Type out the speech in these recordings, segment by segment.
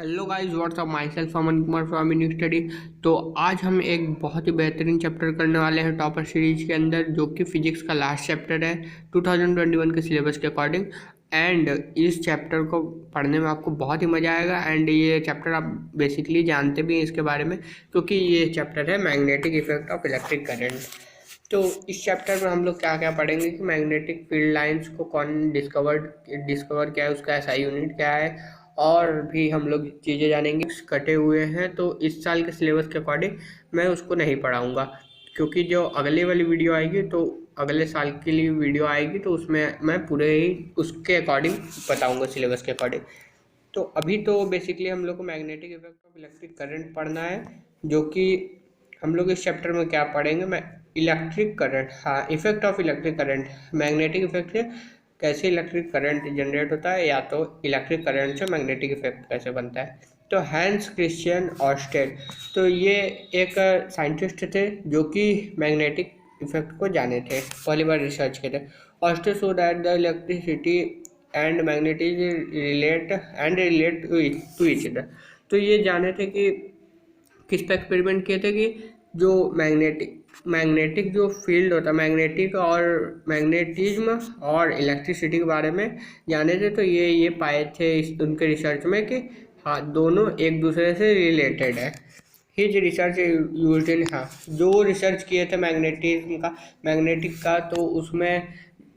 Hello guys, what's up myself Aman Kumar from new study. तो आज हम एक बहुत ही बेहतरीन चैप्टर करने वाले हैं टॉपर सीरीज के अंदर, जो कि फिजिक्स का लास्ट चैप्टर है 2021 के सिलेबस के अकॉर्डिंग। एंड इस चैप्टर को पढ़ने में आपको बहुत ही मज़ा आएगा। एंड ये चैप्टर आप बेसिकली जानते भी हैं इसके बारे में, क्योंकि ये चैप्टर है magnetic effect of electric current. तो इस चैप्टर में हम लोग क्या क्या पढ़ेंगे कि मैग्नेटिक फील्ड लाइंस को कौन डिस्कवर किया है, उसका एसआई यूनिट क्या है, और भी हम लोग चीज़ें जानेंगे। कटे हुए हैं तो इस साल के सिलेबस के अकॉर्डिंग मैं उसको नहीं पढ़ाऊँगा, क्योंकि जो अगले वाली वीडियो आएगी तो अगले साल के लिए वीडियो आएगी तो उसमें मैं पूरे ही उसके अकॉर्डिंग बताऊँगा, सिलेबस के अकॉर्डिंग। तो अभी तो बेसिकली हम लोग को magnetic effect of electric current पढ़ना है, जो कि हम लोग इस चैप्टर में क्या पढ़ेंगे, मैं इलेक्ट्रिक करंट, हाँ, effect of electric current, magnetic effect से कैसे इलेक्ट्रिक करंट जनरेट होता है, या तो इलेक्ट्रिक करंट से मैग्नेटिक इफेक्ट कैसे बनता है। तो हैंस क्रिश्चियन ऑर्स्टेड, तो ये एक साइंटिस्ट थे जो कि मैग्नेटिक इफेक्ट को जाने थे, पहली बार रिसर्च किए थे। Oersted show that the electricity and magnetism relate to each other. तो ये जाने थे कि किस पे एक्सपेरिमेंट किए थे कि जो मैग्नेटिक जो फील्ड होता है, मैग्नेटिक और मैग्नेटिज्म और इलेक्ट्रिसिटी के बारे में जाने थे। तो ये पाए थे उनके रिसर्च में कि हाँ, दोनों एक दूसरे से रिलेटेड है। हिज रिसर्च यूज्ड इन, हाँ, जो रिसर्च किए थे मैग्नेटिक का, तो उसमें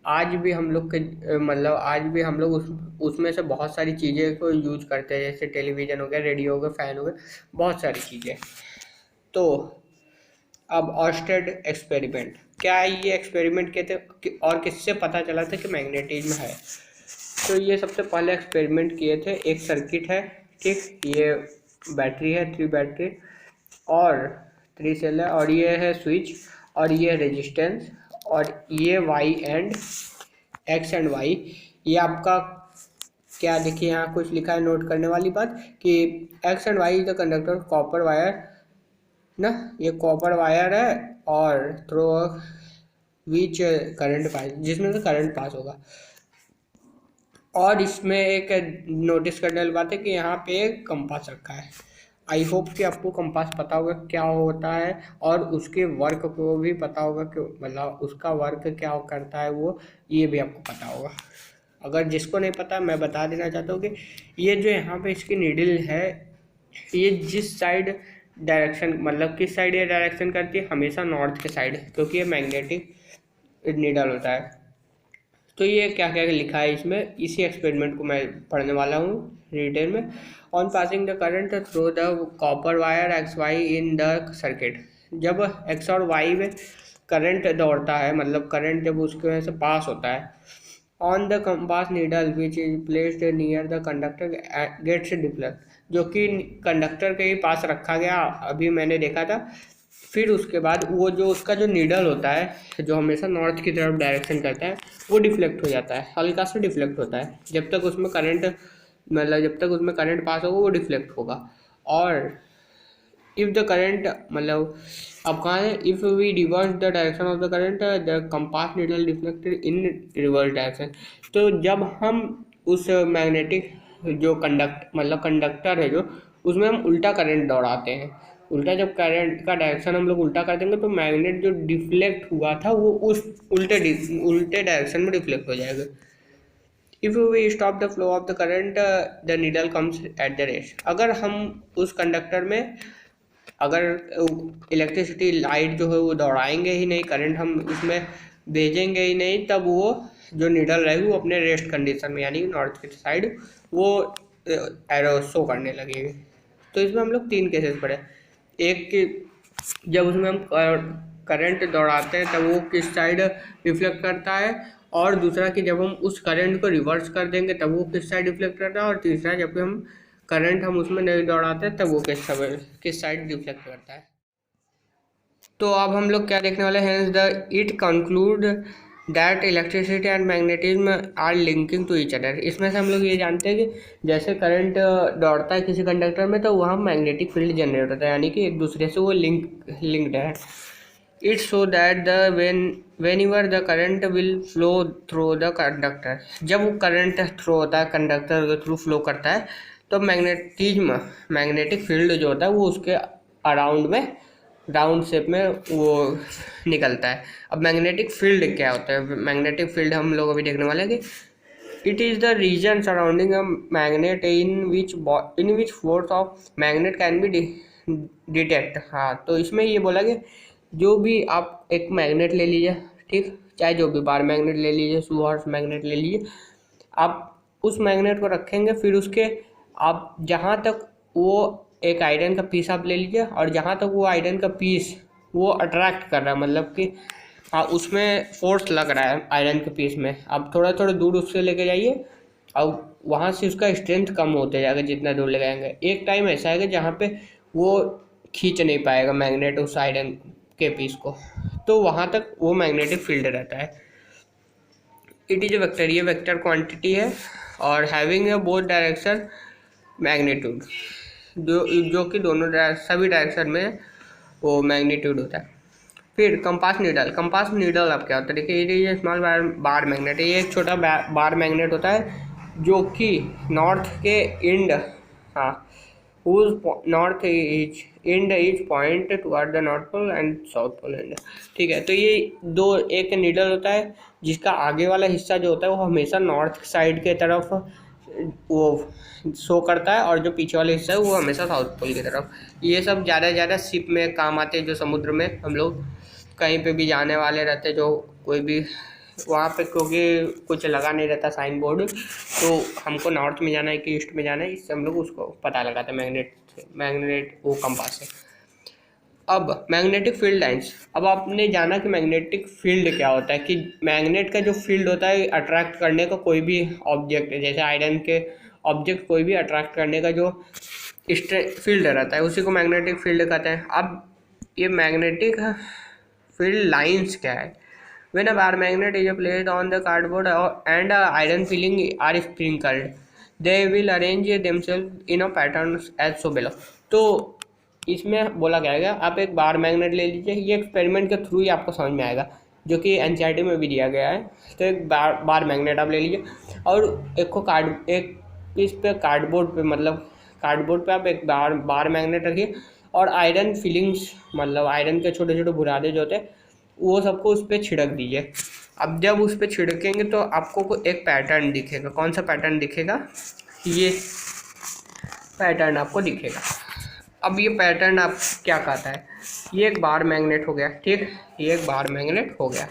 आज भी हम लोग के मतलब आज भी हम लोग उसमें से बहुत सारी चीज़ें को यूज करते हैं, जैसे टेलीविज़न हो गया, रेडियो हो गया, फ़ैन हो गया, बहुत सारी चीज़ें। तो अब ऑर्स्टेड एक्सपेरिमेंट, क्या ये एक्सपेरिमेंट किए थे और किससे पता चला था कि मैग्नेटिज्म है। तो ये सबसे पहले एक्सपेरिमेंट किए थे, एक सर्किट है, ठीक, ये बैटरी है, 3 बैटरी और 3 सेल है, और ये है स्विच, और ये रेजिस्टेंस, और ये Y and X and Y. ये आपका क्या, देखिए यहाँ कुछ लिखा है नोट करने वाली बात कि X and Y is the conductor copper wire ना, ये कॉपर वायर है, और थ्रो विच करंट पास, जिसमें से करंट पास होगा। और इसमें एक नोटिस करने वाली बात है कि यहाँ पे एक कंपास रखा है। आई होप कि आपको कंपास पता होगा क्या होता है, और उसके वर्क को भी पता होगा कि मतलब उसका वर्क क्या करता है, वो ये भी आपको पता होगा। अगर जिसको नहीं पता, मैं बता देना चाहता हूँ कि ये जो यहाँ पे इसकी नीडल है, ये जिस साइड डायरेक्शन, मतलब किस साइड ये डायरेक्शन करती है, हमेशा नॉर्थ के साइड, क्योंकि ये मैग्नेटिक नीडल होता है। तो ये क्या क्या लिखा है इसमें, इसी एक्सपेरिमेंट को मैं पढ़ने वाला हूँ डिटेल में। On passing the current through the copper wire X Y in the circuit, जब एक्स और वाई में करंट दौड़ता है, मतलब करंट जब उसके वजह से पास होता है, on the compass needle which is placed near the conductor gets deflect, जो कि कंडक्टर के ही पास रखा गया, अभी मैंने देखा था। फिर उसके बाद वो जो उसका जो नीडल होता है, जो हमेशा नॉर्थ की तरफ डायरेक्शन करता है, वो डिफ्लेक्ट हो जाता है, हल्का सा डिफ्लेक्ट होता है। जब तक उसमें करंट, मतलब जब तक उसमें करंट पास होगा वो डिफ्लेक्ट होगा। और इफ़ द करंट, मतलब अब कहाँ है, if we reverse the direction of the current the compass needle deflected in reverse direction. तो जब हम उस मैग्नेटिक जो कंडक्टर है, जो उसमें हम उल्टा करंट दौड़ाते हैं, उल्टा जब करंट का डायरेक्शन हम लोग उल्टा कर देंगे, तो मैग्नेट जो डिफ्लेक्ट हुआ था वो उस उल्टे डायरेक्शन में डिफ्लेक्ट हो जाएगा। If we stop the flow of the current the needle comes at the rest, अगर हम उस कंडक्टर में अगर इलेक्ट्रिसिटी लाइट जो है वो दौड़ाएंगे ही नहीं, करंट हम उसमें भेजेंगे ही नहीं, तब वो जो नीडल रहेगी वो अपने रेस्ट कंडीशन में, यानी नॉर्थ की साइड वो एरो शो करने लगेगी। तो इसमें हम लोग 3 केसेस पढ़े, एक कि जब उसमें हम करंट दौड़ाते हैं तब वो किस साइड रिफ्लेक्ट करता है, और दूसरा कि जब हम उस करंट को रिवर्स कर देंगे तब वो किस साइड रिफ्लेक्ट करता है, और तीसरा जब हम उसमें नहीं दौड़ाते तब वो किस साइड रिफ्लेक्ट करता है। तो अब हम लोग क्या देखने वाले हैं, the it conclude that electricity and magnetism are linking to each other. इसमें से हम लोग ये जानते हैं कि जैसे करंट दौड़ता है किसी कंडक्टर में, तो वहाँ मैग्नेटिक फील्ड जनरेट होता है, यानी कि एक दूसरे से वो लिंक्ड है। It show that the when the current will flow through the conductor, जब वो करंट थ्रो होता है, कंडक्टर के थ्रू फ्लो करता है, तो मैग्नेटिज्म, मैग्नेटिक फील्ड जो होता है वो उसके अराउंड में राउंड शेप में वो निकलता है। अब मैग्नेटिक फील्ड क्या होता है? मैग्नेटिक फील्ड हम लोग अभी देखने वाले हैं कि it is the region surrounding a magnet in which force of magnet can be detect. हाँ, तो इसमें ये बोला कि जो भी आप एक मैग्नेट ले लीजिए, ठीक, चाहे जो भी बार मैग्नेट ले लीजिए, सुहर्स मैग्नेट ले लीजिए, आप उस मैग्नेट को रखेंगे, फिर उसके आप जहाँ तक वो एक आयरन का पीस आप ले लीजिए, और जहाँ तक वो आयरन का पीस वो अट्रैक्ट कर रहा है, मतलब कि हाँ उसमें फोर्स लग रहा है आयरन के पीस में, आप थोड़ा थोड़ा दूर उससे लेके जाइए और वहाँ से उसका स्ट्रेंथ कम होते जाएगा जितना दूर ले जाएंगे। एक टाइम ऐसा है कि जहाँ पे वो खींच नहीं पाएगा मैग्नेट उस आयरन के पीस को, तो वहाँ तक वो मैग्नेटिक फील्ड रहता है। इट इज ए वेक्टर, ये वेक्टर क्वांटिटी है और having A both direction magnitude, जो कि दोनों सभी डायरेक्शन में वो मैग्नीट्यूड होता है। फिर कंपास नीडल, कंपास नीडल अब क्या होता है? देखिए ये स्मॉल बार मैग्नेट है, ये एक छोटा बार मैग्नेट होता है जो कि नॉर्थ के एंड, हाँ, north end is point toward the north pole and south pole end, ठीक है। तो ये दो, एक नीडल होता है जिसका आगे वाला हिस्सा जो होता है वो हमेशा नॉर्थ साइड के तरफ वो शो करता है, और जो पीछे वाला हिस्सा है वो हमेशा साउथ पोल की तरफ। ये सब ज़्यादा से ज़्यादा शिप में काम आते हैं, जो समुद्र में हम लोग कहीं पे भी जाने वाले रहते, जो कोई भी वहाँ पे, क्योंकि कुछ लगा नहीं रहता साइन बोर्ड, तो हमको नॉर्थ में जाना है कि ईस्ट में जाना है, इससे हम लोग उसको पता लगाते हैं मैग्नेट वो कंपास है। अब मैग्नेटिक फील्ड लाइंस, अब आपने जाना कि मैग्नेटिक फील्ड क्या होता है, कि मैग्नेट का जो फील्ड होता है अट्रैक्ट करने का कोई भी ऑब्जेक्ट, जैसे आयरन के ऑब्जेक्ट कोई भी अट्रैक्ट करने का जो फील्ड रहता है उसी को मैग्नेटिक फील्ड कहते हैं। अब ये मैग्नेटिक फील्ड लाइंस क्या है? When a bar magnet is placed on the cardboard and iron filling are sprinkled, they will arrange themselves in a pattern as so below। तो इसमें बोला गया है, आप एक बार मैग्नेट ले लीजिए, ये एक्सपेरिमेंट के थ्रू ही आपको समझ में आएगा, जो कि एनसीईआरटी में भी दिया गया है। तो एक बार मैग्नेट आप ले लीजिए और एक इस पे कार्डबोर्ड पे, मतलब कार्डबोर्ड पे आप एक बार मैग्नेट रखिए और आयरन फिलिंग्स, मतलब आयरन के छोटे छोटे बुरादे जो होते हैं वो सबको उस पर छिड़क दीजिए। अब जब उस पर छिड़केंगे तो आपको एक पैटर्न दिखेगा। कौन सा पैटर्न दिखेगा? ये पैटर्न आपको दिखेगा। अब ये पैटर्न आप क्या कहता है? ये एक बार मैग्नेट हो गया, ठीक, ये एक बार मैग्नेट हो गया,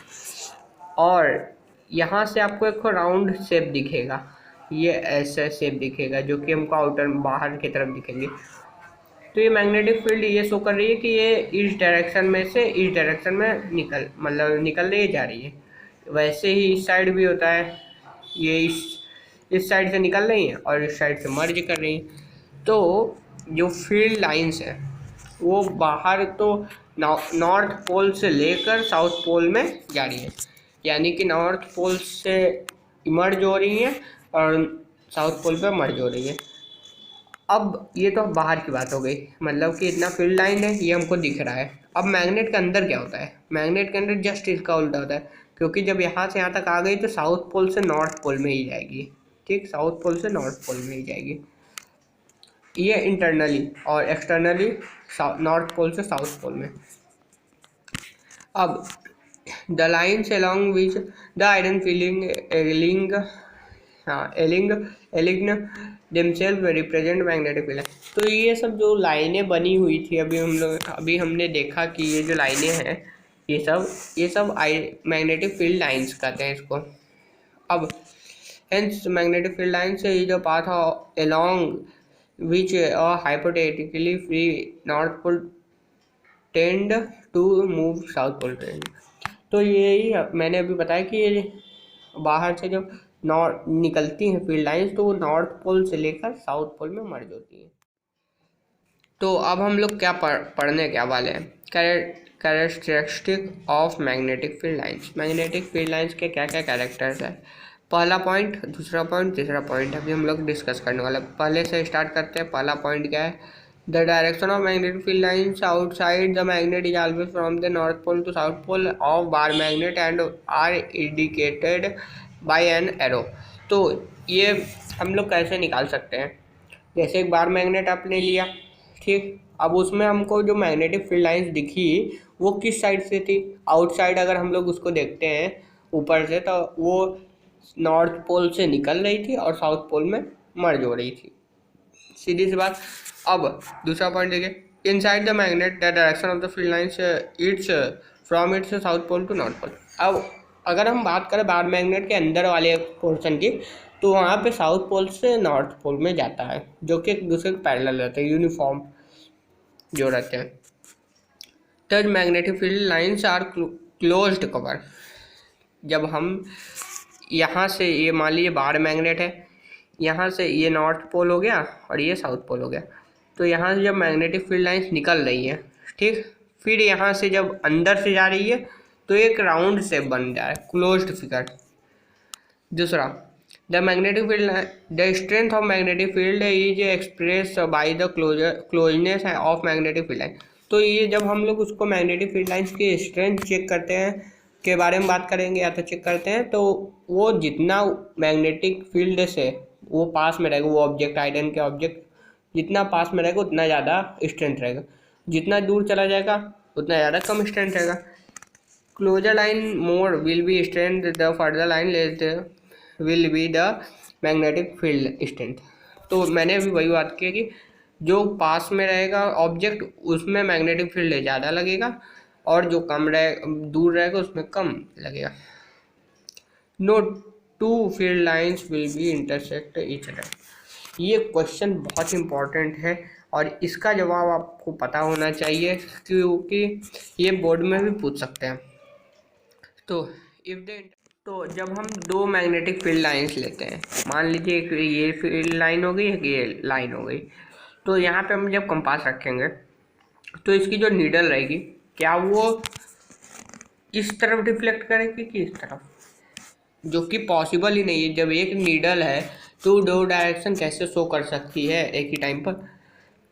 और यहाँ से आपको एक राउंड शेप दिखेगा, ये ऐसा शेप दिखेगा जो कि हमको आउटर बाहर की तरफ दिखेंगे। तो ये मैग्नेटिक फील्ड ये शो कर रही है कि ये इस डायरेक्शन में से इस डायरेक्शन में निकल रही जा रही है। वैसे ही इस साइड भी होता है, ये इस साइड से निकल रही हैं और इस साइड से मर्ज कर रही हैं। तो जो फील्ड लाइंस है वो बाहर तो नॉर्थ पोल से लेकर साउथ पोल में जा रही है, यानी कि नॉर्थ पोल से इमर्ज हो रही हैं और साउथ पोल पे मर्ज हो रही है। अब ये तो बाहर की बात हो गई, मतलब कि इतना फील्ड लाइन है ये हमको दिख रहा है। अब मैग्नेट के अंदर क्या होता है? मैग्नेट के अंदर जस्ट इसका उल्टा होता है, क्योंकि जब यहाँ से यहाँ तक आ गई तो साउथ पोल से नॉर्थ पोल में ही जाएगी, ठीक, साउथ पोल से नॉर्थ पोल में ही जाएगी ये इंटरनली, और एक्सटर्नली नॉर्थ पोल से साउथ पोल में। अब the lines along which the iron filling themselves represent magnetic field। तो ये सब जो लाइनें बनी हुई थी अभी हमने देखा कि ये जो लाइनें हैं ये सब मैग्नेटिक फील्ड लाइंस कहते हैं इसको। अब hence magnetic field lines is a path along which a hypothetically free north pole tend to move south pole trend। तो यही मैंने अभी बताया कि ये बाहर से जब निकलती हैं फील्ड लाइंस तो वो नॉर्थ पोल से लेकर साउथ पोल में मर्ज होती हैं। तो अब हम लोग क्या पढ़ने क्या वाले हैं? Characteristic of magnetic field lines. Magnetic field lines के क्या क्या कैरेक्टर्स है? पहला पॉइंट, दूसरा पॉइंट, तीसरा पॉइंट अभी हम लोग डिस्कस करने वाले। पहले से स्टार्ट करते हैं। पहला पॉइंट क्या है? The direction of magnetic field lines outside the magnet is always from the north pole to south pole of bar magnet and are indicated by an arrow. तो ये हम लोग कैसे निकाल सकते हैं? जैसे एक बार मैग्नेट आपने लिया, ठीक, अब उसमें हमको जो मैग्नेटिक फील्ड लाइंस दिखी वो किस साइड से थी, आउटसाइड अगर हम लोग उसको देखते हैं ऊपर से, तो वो नॉर्थ पोल से निकल रही थी और साउथ पोल में मर्ज हो रही थी, सीधी सी बात। अब दूसरा पॉइंट देखिए, inside the magnet the direction of the field lines it's from its south pole to north pole. अब अगर हम बात करें बार मैग्नेट के अंदर वाले पोर्शन की, तो वहाँ पे साउथ पोल से नॉर्थ पोल में जाता है, जो कि एक दूसरे के पैरेलल रहते हैं, यूनिफॉर्म जो रहते हैं। तब magnetic field lines are closed cover. जब हम यहाँ से, ये मान लीजिए बार मैग्नेट है, यहाँ से ये नॉर्थ पोल हो गया और ये साउथ पोल हो गया, तो यहाँ से जब मैग्नेटिक फील्ड लाइंस निकल रही है, ठीक, फिर यहाँ से जब अंदर से जा रही है तो एक राउंड शेप बन जाए, क्लोज्ड फिगर। दूसरा, the magnetic field, the strength of magnetic field is express by the closeness of magnetic field line. तो ये जब हम लोग उसको मैग्नेटिक फील्ड लाइंस की स्ट्रेंथ चेक करते हैं के बारे में बात करेंगे या तो चेक करते हैं, तो वो जितना मैग्नेटिक फील्ड से वो पास में रहेगा, वो ऑब्जेक्ट, आयरन के ऑब्जेक्ट जितना पास में रहेगा उतना ज़्यादा स्ट्रेंथ रहेगा, जितना दूर चला जाएगा उतना ज़्यादा कम स्ट्रेंथ रहेगा। Closer line more will be strength, the further line less will be the magnetic field strength. तो मैंने भी वही बात की कि जो पास में रहेगा ऑब्जेक्ट उसमें मैग्नेटिक फील्ड ज़्यादा लगेगा और जो कम दूर रहेगा उसमें कम लगेगा। No two field lines will be intersect each other. ये क्वेश्चन बहुत इंपॉर्टेंट है और इसका जवाब आपको पता होना चाहिए, क्योंकि ये बोर्ड में भी पूछ सकते हैं। तो जब हम दो मैग्नेटिक फील्ड लाइंस लेते हैं, मान लीजिए एक ये फील्ड लाइन हो गई, एक ये लाइन हो गई, तो यहाँ पे हम जब कंपास रखेंगे तो इसकी जो नीडल रहेगी, क्या वो इस तरफ डिफ्लेक्ट करेगी कि इस तरफ, जो कि पॉसिबल ही नहीं है। जब एक नीडल है तो दो डायरेक्शन कैसे शो कर सकती है एक ही टाइम पर।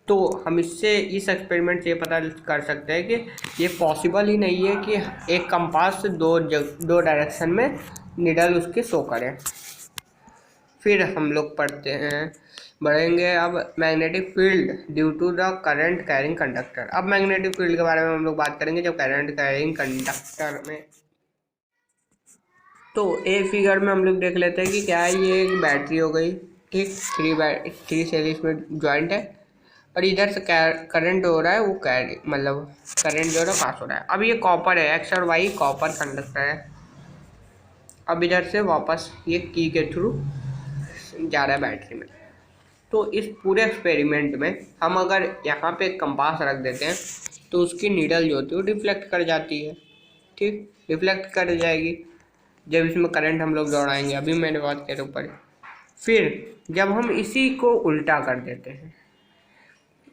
तो हम इससे, इस एक्सपेरिमेंट से ये पता कर सकते हैं कि ये पॉसिबल ही नहीं है कि एक कंपास से दो डायरेक्शन में नीडल उसके शो करें। फिर हम लोग बढ़ेंगे अब magnetic field due to the current carrying conductor. अब मैग्नेटिक फील्ड के बारे में हम लोग बात करेंगे जब करंट कैरिंग कंडक्टर में। तो एक फिगर में हम लोग देख लेते हैं कि क्या है, ये एक बैटरी हो गई, ठीक, थ्री सेल इसमें ज्वाइंट है और इधर से करंट हो रहा है, वो मतलब करंट जो है पास हो रहा है। अब ये कॉपर है, एक्स और वाई कॉपर कंडक्टर है। अब इधर से वापस ये की के थ्रू जा रहा है बैटरी में। तो इस पूरे एक्सपेरिमेंट में हम अगर यहाँ पे कंपास रख देते हैं तो उसकी नीडल जो होती है वो डिफ्लेक्ट कर जाती है, ठीक, डिफ्लेक्ट कर जाएगी जब इसमें करंट हम लोग दौड़ाएंगे। अभी मैंने बात किया ऊपर। फिर जब हम इसी को उल्टा कर देते हैं,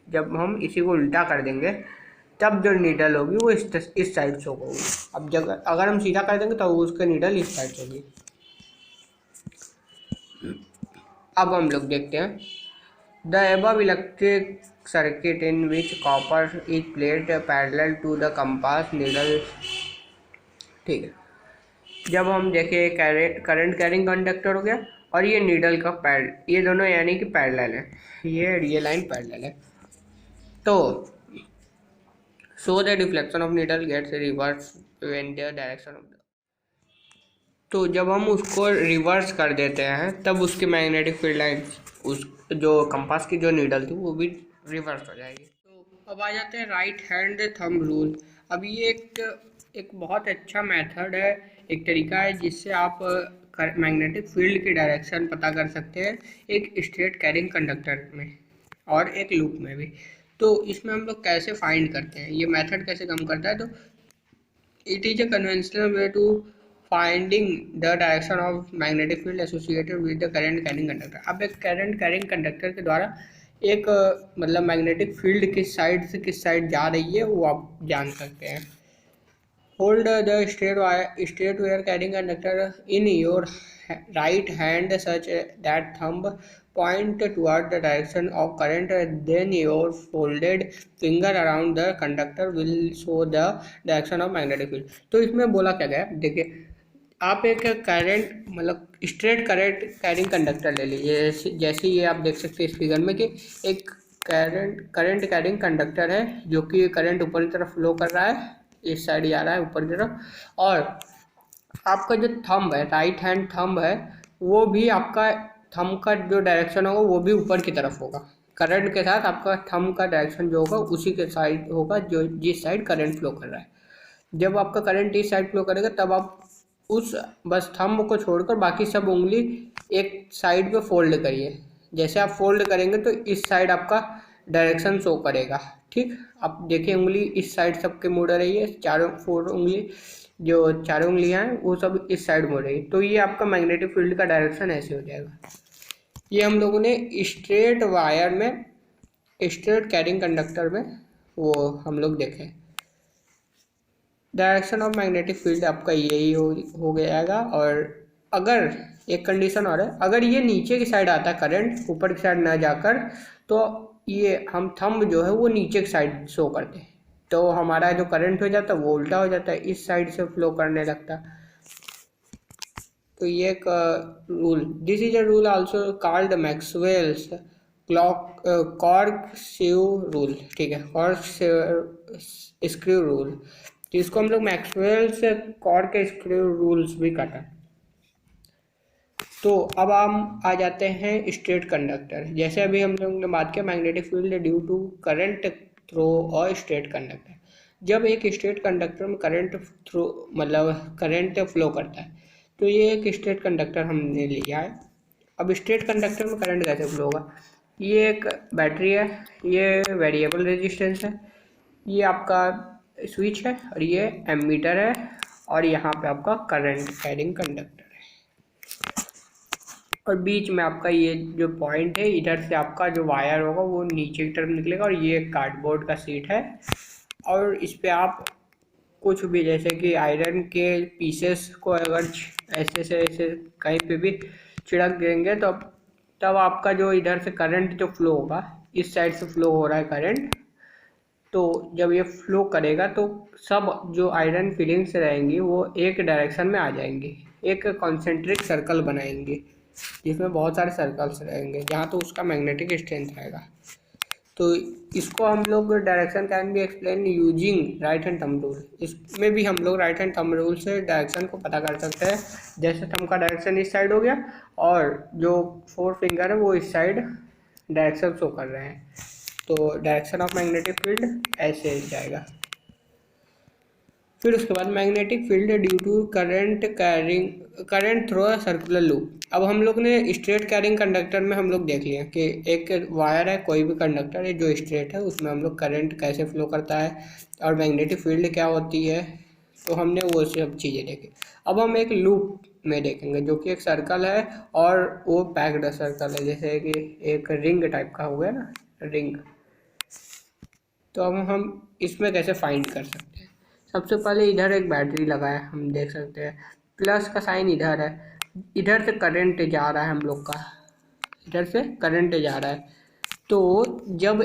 जब हम इसी को उल्टा कर देंगे तब जो नीडल होगी वो इस साइड से होगी। अब जब अगर हम सीधा कर देंगे तो उसका नीडल इस साइड से होगी। अब हम लोग देखते हैं the above electric circuit in which copper is plate parallel to the compass needle, ठीक है। जब हम देखें करंट कैरिंग कंडक्टर हो गया और ये नीडल का ये दोनों यानी कि पैरेलल है, ये लाइन पैरेलल है। तो so the deflection of needle gets reverse when the direction of the, तो जब हम उसको रिवर्स कर देते हैं तब उसकी मैग्नेटिक फील्ड लाइन, उस जो कंपास की जो नीडल थी वो भी रिवर्स हो जाएगी। तो अब आ जाते हैं राइट हैंड थंब रूल। अब ये एक बहुत अच्छा मेथड है, एक तरीका है जिससे आप मैग्नेटिक फील्ड की डायरेक्शन पता कर सकते हैं एक स्ट्रेट कैरिंग कंडक्टर में और एक लूप में भी। तो इसमें हम लोग कैसे फाइंड करते हैं, ये मेथड कैसे काम करता है, तो it is a conventional way to finding the direction of magnetic field associated with the current carrying conductor. अब एक करंट कैरिंग कंडक्टर के द्वारा एक मतलब मैग्नेटिक फील्ड किस साइड से किस साइड जा रही है वो आप जान सकते हैं। Hold the straight wire carrying conductor in your right hand such that thumb point toward the direction of current, then your folded finger around the conductor will show the direction of magnetic field। तो इसमें बोला क्या गया, देखिए आप एक current मतलब straight current carrying conductor ले लीजिए, जैसे ये आप देख सकते हैं इस फिगर में कि एक करंट कैरिंग कंडक्टर है जो कि करंट ऊपर की तरफ फ्लो कर रहा है, इस साइड जा रहा है ऊपर की तरफ, और आपका जो थंब है, राइट हैंड थंब है, वो भी आपका थंब का जो डायरेक्शन होगा वो भी ऊपर की तरफ होगा। करंट के साथ आपका थंब का डायरेक्शन जो होगा उसी के साइड होगा जो जिस साइड करंट फ्लो कर रहा है। जब आपका करंट इस साइड फ्लो करेगा तब आप उस बस थंब को छोड़कर बाकी सब उंगली एक साइड पे फोल्ड करिए। जैसे आप फोल्ड करेंगे तो इस साइड आपका डायरेक्शन शो करेगा। ठीक, आप देखिए उंगली इस साइड सबके मुड़ रही है, चारों फोर उंगली जो चारों उंगलियां हैं वो सब इस साइड मुड़ रही है, तो ये आपका मैग्नेटिक फील्ड का डायरेक्शन ऐसे हो जाएगा। ये हम लोगों ने स्ट्रेट वायर में, स्ट्रेट कैरिंग कंडक्टर में वो हम लोग देखे। डायरेक्शन ऑफ मैग्नेटिक फील्ड आपका यही हो जाएगा। और अगर एक कंडीशन और है, अगर ये नीचे की साइड आता है करंट, ऊपर की साइड ना जाकर, तो ये हम थंब जो है वो नीचे की साइड शो करते हैं, तो हमारा जो करंट हो जाता है वो उल्टा हो जाता है, इस साइड से फ्लो करने लगता है। तो ये एक rule, this is a rule also called Maxwell's clock corkscrew rule. ठीक है, कॉर्कस्क्रू रूल, तो इसको हम लोग मैक्सवेल से कॉर्कस्क्रू रूल्स भी कहते हैं। तो अब हम आ जाते हैं स्ट्रेट कंडक्टर। जैसे अभी हम लोग ने बात किया magnetic field due to current through और स्ट्रेट कंडक्टर। जब एक स्ट्रेट कंडक्टर में करंट थ्रो मतलब करंट फ्लो करता है तो ये एक स्ट्रेट कंडक्टर हमने लिया है। अब स्ट्रेट कंडक्टर में करंट कैसे फ्लो होगा, ये एक बैटरी है, ये वेरिएबल रेजिस्टेंस है, ये आपका स्विच है और ये एमीटर है, और यहाँ पे आपका करंट कैरिंग कंडक्टर है, और बीच में आपका ये जो पॉइंट है, इधर से आपका जो वायर होगा वो नीचे की तरफ निकलेगा, और ये कार्डबोर्ड का सीट है, और इस पे आप कुछ भी जैसे कि आयरन के पीसेस को अगर ऐसे से ऐसे कहीं पे भी छिड़क देंगे तो तब आपका जो इधर से करंट जो फ्लो होगा, इस साइड से फ्लो हो रहा है करंट, तो जब ये फ्लो करेगा तो सब जो आयरन फिलिंग्स रहेंगी वो एक डायरेक्शन में आ जाएंगी, एक कॉन्सेंट्रिक सर्कल बनाएंगे जिसमें बहुत सारे सर्कल्स रहेंगे जहाँ तो उसका मैग्नेटिक स्ट्रेंथ रहेगा। तो इसको हम लोग direction can be explain using right hand thumb rule. इसमें भी हम लोग राइट हैंड थंब रूल से डायरेक्शन को पता कर सकते हैं। जैसे थंब का डायरेक्शन इस साइड हो गया और जो फोर फिंगर है वो इस साइड डायरेक्शन शो कर रहे हैं, तो डायरेक्शन ऑफ मैग्नेटिक फील्ड ऐसे जाएगा। फिर उसके बाद magnetic field due to current through a circular loop. अब हम लोग ने स्ट्रेट कैरिंग कंडक्टर में हम लोग देख लिया कि एक वायर है, कोई भी कंडक्टर है जो स्ट्रेट है, उसमें हम लोग करंट कैसे फ्लो करता है और मैग्नेटिक फील्ड क्या होती है, तो हमने वो सब चीज़ें देखी। अब हम एक लूप में देखेंगे जो कि एक सर्कल है और वो पैक्ड सर्कल है, जैसे कि एक रिंग टाइप का हो गया ना, रिंग। तो अब हम इसमें कैसे फाइंड कर सकते हैं, सबसे पहले इधर एक बैटरी लगा है, हम देख सकते हैं प्लस का साइन इधर है, इधर से करंट जा रहा है हम लोग का, इधर से करंट जा रहा है, तो जब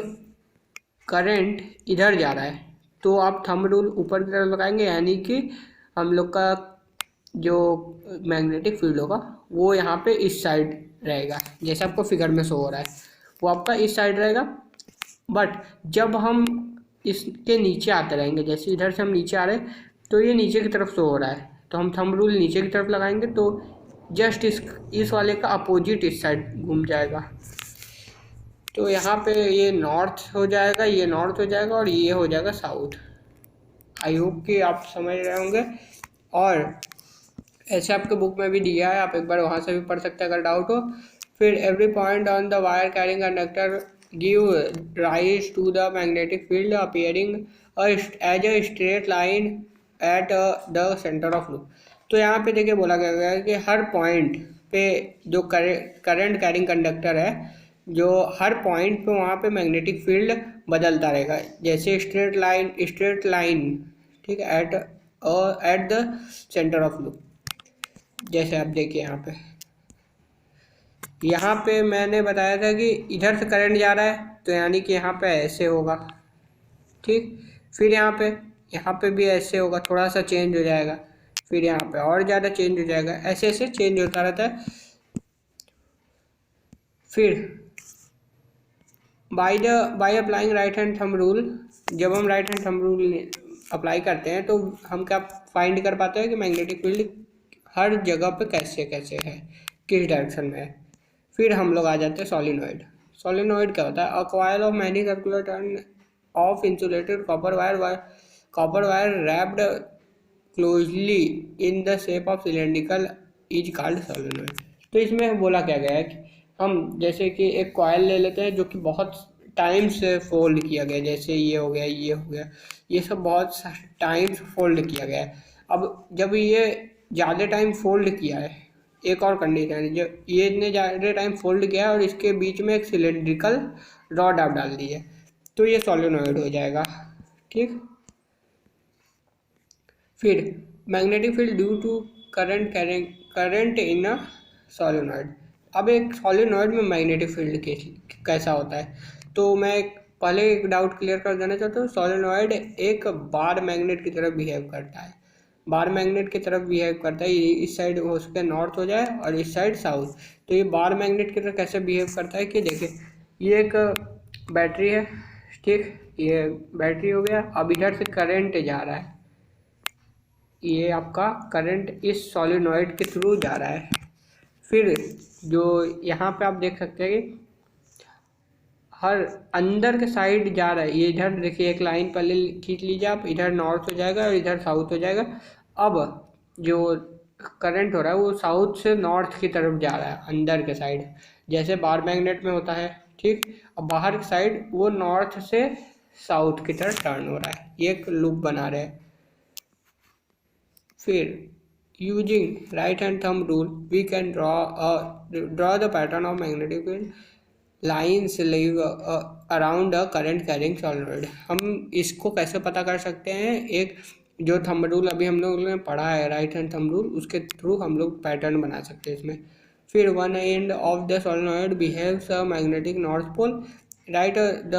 करंट इधर जा रहा है तो आप थंब रूल ऊपर की तरफ लगाएंगे, यानी कि हम लोग का जो मैग्नेटिक फील्ड होगा वो यहाँ पे इस साइड रहेगा, जैसे आपको फिगर में शो हो रहा है वो आपका इस साइड रहेगा। बट जब हम इसके नीचे आते रहेंगे, जैसे इधर से हम नीचे आ रहे हैं तो ये नीचे की तरफ शो हो रहा है, तो हम थंब रूल नीचे की तरफ लगाएंगे तो जस्ट इस वाले का अपोजिट इस साइड घूम जाएगा, तो यहाँ पे ये नॉर्थ हो जाएगा, ये नॉर्थ हो जाएगा और ये हो जाएगा साउथ। आई होप कि आप समझ रहे होंगे, और ऐसे आपके बुक में भी दिया है, आप एक बार वहाँ से भी पढ़ सकते हैं अगर डाउट हो। फिर every point on the wire carrying conductor give rise to the magnetic field appearing as a straight line at the centre of loop. तो यहाँ पे देखिए बोला गया है कि हर पॉइंट पे जो करंट कैरिंग कंडक्टर है, जो हर पॉइंट पे वहाँ पे मैग्नेटिक फील्ड बदलता रहेगा, जैसे स्ट्रेट लाइन ठीक है, eight the centre of loop. जैसे आप देखिए यहाँ पे मैंने बताया था कि इधर से करंट जा रहा है तो यानी कि यहाँ पे ऐसे होगा, ठीक। फिर यहाँ पे भी ऐसे होगा, थोड़ा सा चेंज हो जाएगा, फिर यहाँ पे और ज़्यादा चेंज हो जाएगा, ऐसे ऐसे चेंज होता रहता है। फिर by applying right hand thumb rule, जब हम right hand thumb rule apply करते हैं तो हम क्या फाइंड कर पाते हैं कि मैग्नेटिक फील्ड हर जगह पे कैसे कैसे है, किस डायरेक्शन में है। फिर हम लोग आ जाते हैं सॉलिनॉइड। सॉलिनॉइड क्या होता है? A coil of many circular turn off insulated copper wire wrapped closely in the shape of cylindrical is called solenoid. तो इसमें बोला क्या गया है कि हम जैसे कि एक कॉइल ले लेते हैं जो कि बहुत टाइम से फोल्ड किया गया, जैसे ये हो गया, ये हो गया, ये सब बहुत टाइम से फोल्ड किया गया है। अब जब ये ज़्यादा टाइम फोल्ड किया है, एक और कंडीशन है, जब ये इतने ज़्यादा टाइम फोल्ड किया है और इसके बीच में एक सिलेंड्रिकल रॉड आप डाल दी है, तो ये सोलेनोइड हो जाएगा। ठीक। फिर magnetic field due to current in a solenoid. अब एक सोलेनॉइड में मैग्नेटिक फील्ड कैसा होता है, तो मैं पहले एक डाउट क्लियर कर देना चाहता हूँ। सोलेनॉइड एक बार मैग्नेट की तरफ बिहेव करता है, बार मैग्नेट की तरफ बिहेव करता है। ये इस साइड हो सके नॉर्थ हो जाए और इस साइड साउथ। तो ये बार मैग्नेट की तरफ कैसे बिहेव करता है कि देखिए, ये एक बैटरी है, ठीक, ये बैटरी हो गया। अब इधर से करंट जा रहा है, ये आपका करंट इस सॉलिनॉइड के थ्रू जा रहा है। फिर जो यहाँ पे आप देख सकते हैं कि हर अंदर के साइड जा रहा है, ये इधर देखिए एक लाइन पहले खींच लीजिए आप, इधर नॉर्थ हो जाएगा और इधर साउथ हो जाएगा। अब जो करंट हो रहा है वो साउथ से नॉर्थ की तरफ जा रहा है अंदर के साइड, जैसे बार मैग्नेट में होता है। ठीक। अब बाहर की साइड वो नॉर्थ से साउथ की तरफ टर्न हो रहा है, ये एक लूप बना रहे हैं। फिर using right hand thumb rule we can draw the pattern of magnetic field lines leave around a current carrying solenoid. हम इसको कैसे पता कर सकते हैं? एक जो थंब रूल अभी हम लोगों ने पढ़ा है, राइट हैंड थंब रूल, उसके थ्रू हम लोग पैटर्न बना सकते हैं इसमें। फिर one end of the solenoid behaves a magnetic north pole, right the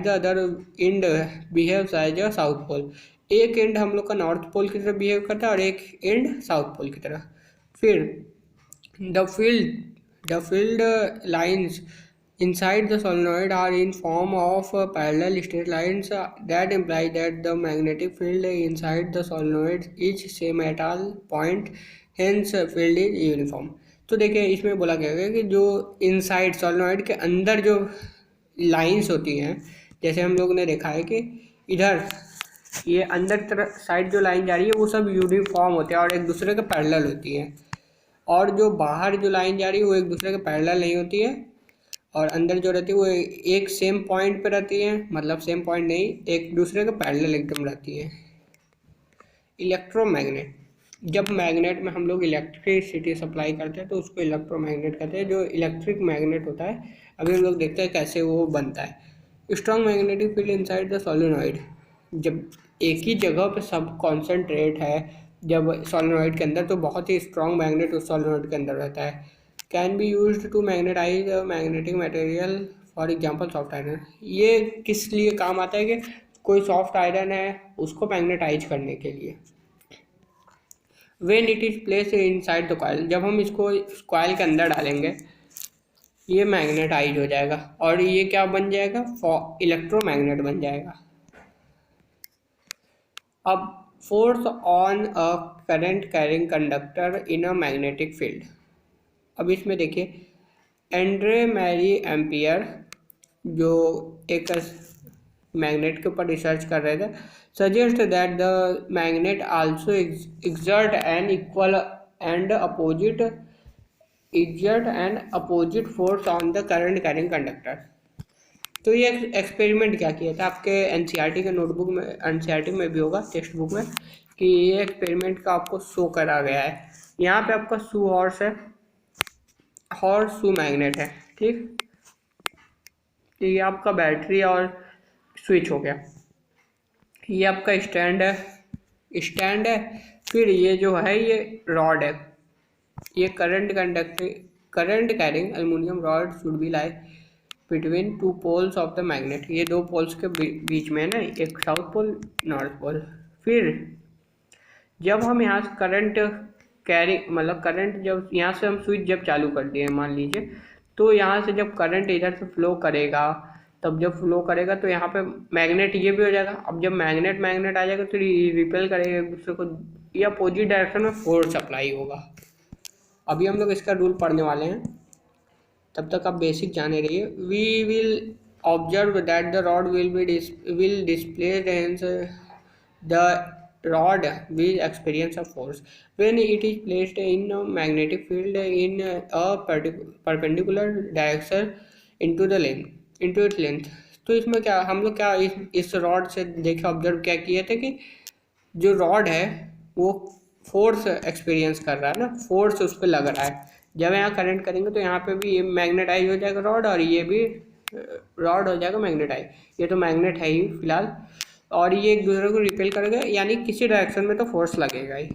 other end behaves as a south pole. एक एंड हम लोग का नॉर्थ पोल की तरफ बिहेव करता है और एक एंड साउथ पोल की तरफ। फिर the field lines inside the solenoid are in form of parallel straight lines that imply that the magnetic field inside the solenoid is same at all point, hence field is uniform। तो देखिए इसमें बोला गया है कि जो inside solenoid के अंदर जो लाइंस होती हैं, जैसे हम लोग ने देखा है कि इधर ये अंदर तरफ साइड जो लाइन जा रही है वो सब यूनिफॉर्म होते हैं और एक दूसरे के पैरेलल होती हैं, और जो बाहर जो लाइन जा रही है वो एक दूसरे के पैरेलल नहीं होती है, और अंदर जो रहती है वो एक सेम पॉइंट पे रहती है, मतलब सेम पॉइंट नहीं, एक दूसरे के पैरेलल एकदम रहती है। इलेक्ट्रोमैग्नेट, जब मैग्नेट में हम लोग इलेक्ट्रिसिटी सप्लाई करते हैं तो उसको इलेक्ट्रोमैग्नेट कहते हैं। जो इलेक्ट्रिक मैग्नेट होता है, अभी हम लोग देखते हैं कैसे वो बनता है। Strong magnetic field inside the solenoid, जब एक ही जगह पे सब कॉन्सेंट्रेट है जब सोलेनॉइड के अंदर, तो बहुत ही स्ट्रॉन्ग मैग्नेट उस सोलेनॉइड के अंदर रहता है। Can be used to magnetise magnetic material, for example soft iron. ये किस लिए काम आता है कि कोई सॉफ्ट आयरन है उसको मैग्नेटाइज करने के लिए। When it is place inside the coil, जब हम इसको कॉइल के अंदर डालेंगे ये मैग्नेटाइज हो जाएगा और ये क्या बन जाएगा? इलेक्ट्रोमैग्नेट बन जाएगा। अब force on a current carrying conductor in a magnetic field. अब इसमें देखिए एंड्रे मैरी एम्पियर, जो एक मैग्नेट के ऊपर रिसर्च कर रहे थे, suggest that the magnet also exert an equal and opposite force on the current carrying conductor। तो ये एक्सपेरिमेंट क्या किया था, आपके एनसीईआरटी के नोटबुक में, एनसीईआरटी में भी होगा टेक्स्ट बुक में, कि ये एक्सपेरिमेंट का आपको शो करा गया है। यहाँ पे आपका शू हॉर्स है, हॉर्स शू मैग्नेट है, ठीक। ये आपका बैटरी और स्विच हो गया, ये आपका स्टैंड है। फिर ये जो है ये रॉड है, ये current carrying aluminium rod should be lie between two poles of the magnet. ये दो पोल्स के बीच में है ना, एक साउथ पोल नॉर्थ पोल। फिर जब हम यहाँ से करंट कैरी मतलब करंट जब यहाँ से हम स्विच जब चालू कर दिए मान लीजिए, तो यहाँ से जब करंट इधर से फ्लो करेगा, तब जब फ्लो करेगा तो यहाँ पे मैग्नेट ये भी हो जाएगा। अब जब मैग्नेट मैग्नेट आ जाएगा तो रिपेल करेगा एक दूसरे को, या अपोजिट डायरेक्शन में फोर्स अप्लाई होगा। अभी हम लोग इसका रूल पढ़ने वाले हैं, तब तक आप बेसिक जाने रहिए। We will observe that the rod will displace hence the rod will experience a force when it is placed in a magnetic field in a perpendicular direction into its length। तो इसमें क्या हम लोग क्या इस rod से देखे observe क्या किए थे कि जो रॉड है वो फोर्स एक्सपीरियंस कर रहा है ना, फोर्स उस पर लग रहा है। जब यहाँ करंट करेंगे तो यहाँ पे भी ये मैग्नेटाइज हो जाएगा रॉड, और ये भी रॉड हो जाएगा मैग्नेटाइज। ये तो मैग्नेट है ही फिलहाल, और ये एक दूसरे को रिपेल करेगा, यानी किसी डायरेक्शन में तो फोर्स लगेगा ही।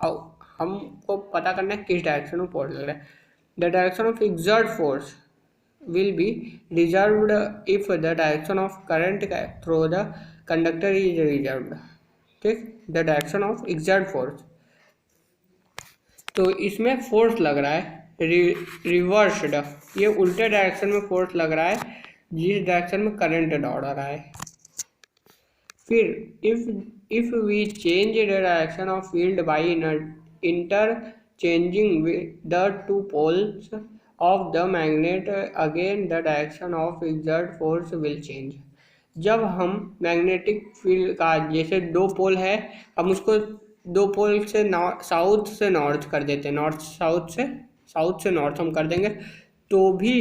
अब हमको पता करना है किस डायरेक्शन में फोर्स लग रहा है। The direction of exert force will be reserved if the direction of current through the conductor is reserved। ठीक, the direction of exert force, तो इसमें फोर्स लग रहा है रिवर्स्ड, ये उल्टे डायरेक्शन में फोर्स लग रहा है जिस डायरेक्शन में करंट दौड़ रहा है। फिर if we change the direction of field by interchanging the two poles of the magnet, again the direction of exert force will change। जब हम मैग्नेटिक फील्ड का जैसे दो पोल है, हम उसको दो पोल से साउथ से नॉर्थ कर देते हैं, साउथ से नॉर्थ हम कर देंगे, तो भी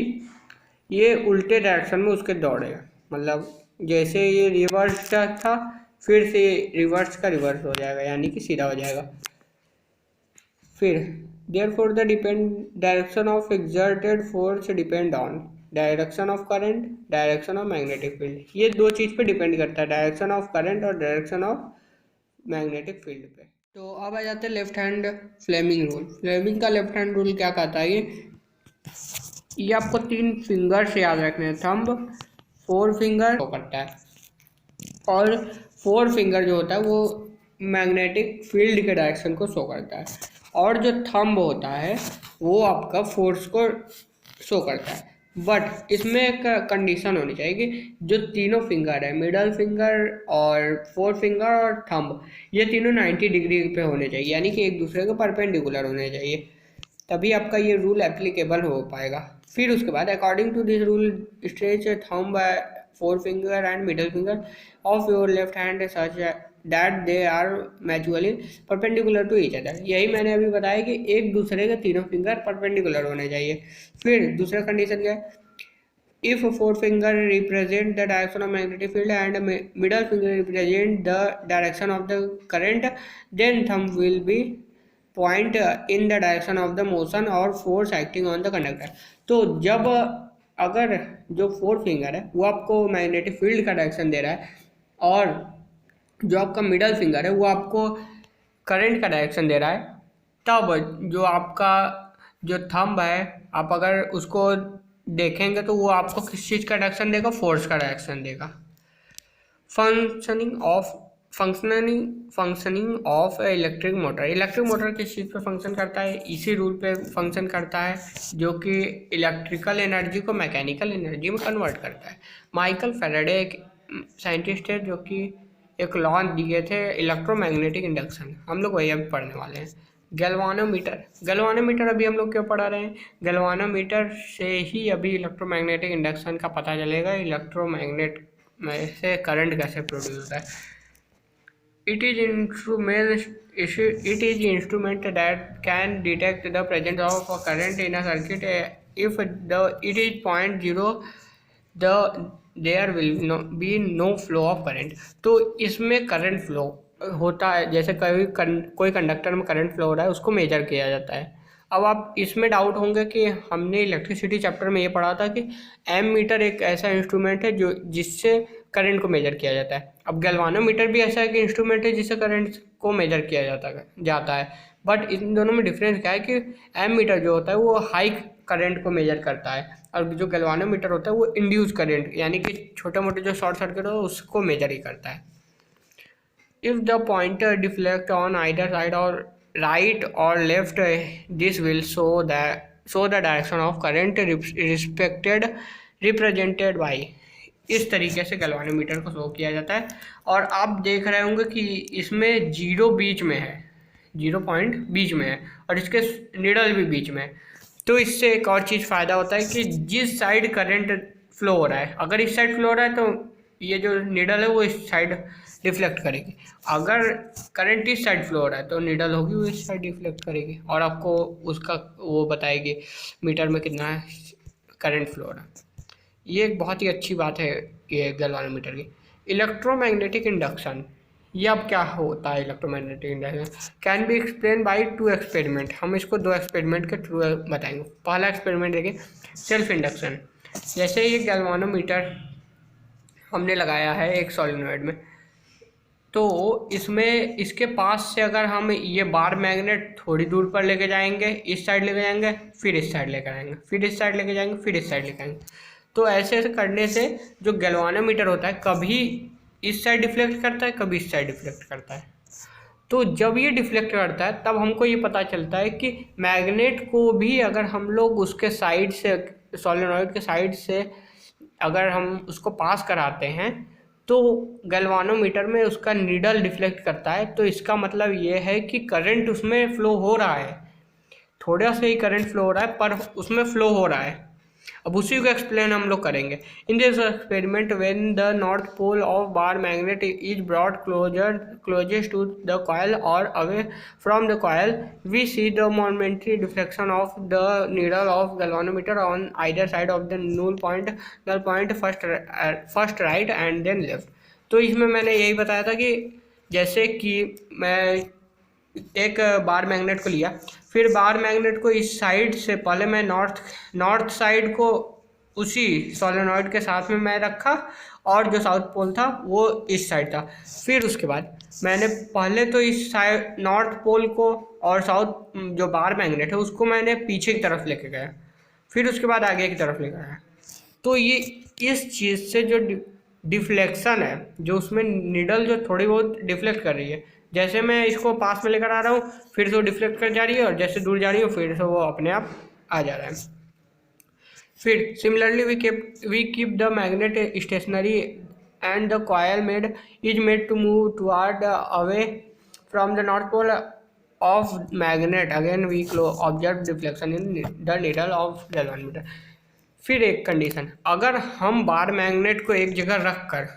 ये उल्टे डायरेक्शन में उसके दौड़ेगा। मतलब जैसे ये रिवर्स था, फिर से रिवर्स का रिवर्स हो जाएगा, यानी कि सीधा हो जाएगा। फिर therefore the direction of exerted force depend on direction of current, direction of magnetic field. ये दो चीज़ पे डिपेंड करता है, डायरेक्शन ऑफ करंट और डायरेक्शन ऑफ मैग्नेटिक फील्ड पे। तो अब आ जाते हैं left hand Fleming rule. Fleming का लेफ्ट हैंड रूल क्या कहता है, ये आपको 3 फिंगर से याद रखने हैं। थंब, 4 फिंगर करता है, और 4 फिंगर जो होता है वो मैग्नेटिक फील्ड के डायरेक्शन को शो करता है, और जो थंब होता है वो आपका फोर्स को शो करता है। बट इसमें एक कंडीशन होनी चाहिए कि जो तीनों फिंगर है, मिडल फिंगर और 4 फिंगर और थंब, ये तीनों 90 डिग्री पे होने चाहिए, यानी कि एक दूसरे को परपेंडिकुलर होने चाहिए, तभी आपका ये रूल एप्लीकेबल हो पाएगा। फिर उसके बाद according to this rule stretch thumb, 4 finger and middle finger of your left hand such that they are mutually perpendicular to each other। यही मैंने अभी बताया कि एक दूसरे के तीनों फिंगर परपेंडिकुलर होने चाहिए। फिर दूसरा कंडीशन क्या है, if 4 finger represent the direction of magnetic field and middle finger represent the direction of the current, then thumb will be point in the direction of the motion or force acting on the conductor। तो जब अगर जो 4 finger है वो आपको magnetic field का direction दे रहा है, और जो आपका मिडल फिंगर है वो आपको करंट का डायरेक्शन दे रहा है, तब जो आपका जो थंब है आप अगर उसको देखेंगे तो वो आपको किस चीज़ का डायरेक्शन देगा, फोर्स का डायरेक्शन देगा। Functioning of electric motor. Electric motor किस चीज़ पे फंक्शन करता है, इसी रूल पे फंक्शन करता है, जो कि इलेक्ट्रिकल एनर्जी को मैकेनिकल एनर्जी में कन्वर्ट करता है। माइकल फैराडे एक साइंटिस्ट है जो कि एक लॉ दिए थे इलेक्ट्रोमैग्नेटिक इंडक्शन, हम लोग वही अभी पढ़ने वाले हैं। गैल्वानोमीटर अभी हम लोग क्यों पढ़ा रहे हैं, गैल्वानोमीटर से ही अभी इलेक्ट्रोमैग्नेटिक इंडक्शन का पता चलेगा, इलेक्ट्रोमैग्नेट में से करंट कैसे प्रोड्यूस होता है। It is instrument that can detect the presence of a current in a circuit if it is 0, there will be no flow of current। तो इसमें करंट फ्लो होता है, जैसे कोई कंडक्टर में करंट फ्लो हो रहा है उसको मेजर किया जाता है। अब आप इसमें डाउट होंगे कि हमने इलेक्ट्रिसिटी चैप्टर में ये पढ़ा था कि एमीटर एक ऐसा इंस्ट्रूमेंट है जो जिससे करंट को मेजर किया जाता है। अब गैल्वानोमीटर भी ऐसा एक इंस्ट्रूमेंट है जिससे करंट को मेजर किया जाता है। बट इन दोनों में डिफरेंस क्या है कि एमीटर जो होता है वो हाई करंट को मेजर करता है, और जो गैल्वानोमीटर होता है वो इंड्यूस करंट, यानी कि छोटे मोटे जो शॉर्ट सर्किट हो उसको मेजर ही करता है। If the pointer deflect on either side or right or left, this will show the direction of current respected represented by। इस तरीके से गैल्वानोमीटर को शो किया जाता है। और आप देख रहे होंगे कि इसमें जीरो बीच में है, 0 पॉइंट बीच में है और इसके निडल भी बीच में है। तो इससे एक और चीज़ फ़ायदा होता है कि जिस साइड करंट फ्लो हो रहा है, अगर इस साइड फ्लो हो रहा है तो ये जो निडल है वो इस साइड डिफ्लेक्ट करेगी। अगर करंट इस साइड फ्लो हो रहा है तो निडल होगी वो इस साइड डिफ्लेक्ट करेगी और आपको उसका वो बताएगी मीटर में कितना करंट फ्लो हो रहा है। ये एक बहुत ही अच्छी बात है ये गैल्वानोमीटर की। इलेक्ट्रोमैग्नेटिक इंडक्शन, ये अब क्या होता है electromagnetic induction? Can be explain by 2 experiment. हम इसको 2 एक्सपेरिमेंट के थ्रू बताएंगे। पहला एक्सपेरिमेंट देखिए, सेल्फ इंडक्शन। जैसे ये गैल्वानोमीटर हमने लगाया है एक सॉलिनॉइड में, तो इसमें इसके पास से अगर हम ये बार मैग्नेट थोड़ी दूर पर लेके जाएंगे, इस साइड लेके जाएंगे, फिर इस साइड लेकर आएंगे, फिर इस साइड लेके जाएंगे, फिर इस साइड लेकर आएंगे, तो ऐसे ऐसे करने से जो गैल्वानोमीटर होता है कभी इस साइड डिफ्लेक्ट करता है, कभी इस साइड डिफ्लेक्ट करता है। तो जब ये डिफ्लेक्ट करता है तब हमको ये पता चलता है कि मैग्नेट को भी अगर हम लोग उसके साइड से, सॉलिनॉइड के साइड से अगर हम उसको पास कराते हैं तो गैल्वानोमीटर में उसका नीडल डिफ्लेक्ट करता है। तो इसका मतलब ये है कि करंट उसमें फ्लो हो रहा है, थोड़ा सा ही करंट फ्लो हो रहा है पर उसमें फ्लो हो रहा है। अब उसी को एक्सप्लेन हम लोग करेंगे। In this experiment when the north pole of bar magnet is brought closest to the coil और away from the coil, we see the momentary deflection of the needle of galvanometer on either side of the null point first right and then left. तो इसमें मैंने यही बताया था कि जैसे कि मैं एक बार मैग्नेट को लिया, फिर बार मैग्नेट को इस साइड से पहले मैं नॉर्थ साइड को उसी सोलेनॉइड के साथ में मैं रखा और जो साउथ पोल था वो इस साइड था। फिर उसके बाद मैंने पहले तो इस साइड नॉर्थ पोल को और साउथ जो बार मैग्नेट है उसको मैंने पीछे की तरफ लेके गया, फिर उसके बाद आगे की तरफ लेकर आया। तो ये इस चीज़ से जो डिफ्लेक्शन है, जो उसमें निडल जो थोड़ी बहुत डिफ्लेक्ट कर रही है, जैसे मैं इसको पास में लेकर आ रहा हूँ फिर से वो डिफ्लेक्ट कर जा रही है और जैसे दूर जा रही है फिर से वो अपने आप आ जा रहा है। फिर similarly we keep the magnet stationary and the coil is made to move toward away from the north pole of magnet, again we observe deflection in the needle of galvanometer. फिर एक कंडीशन, अगर हम bar magnet को एक जगह रख कर,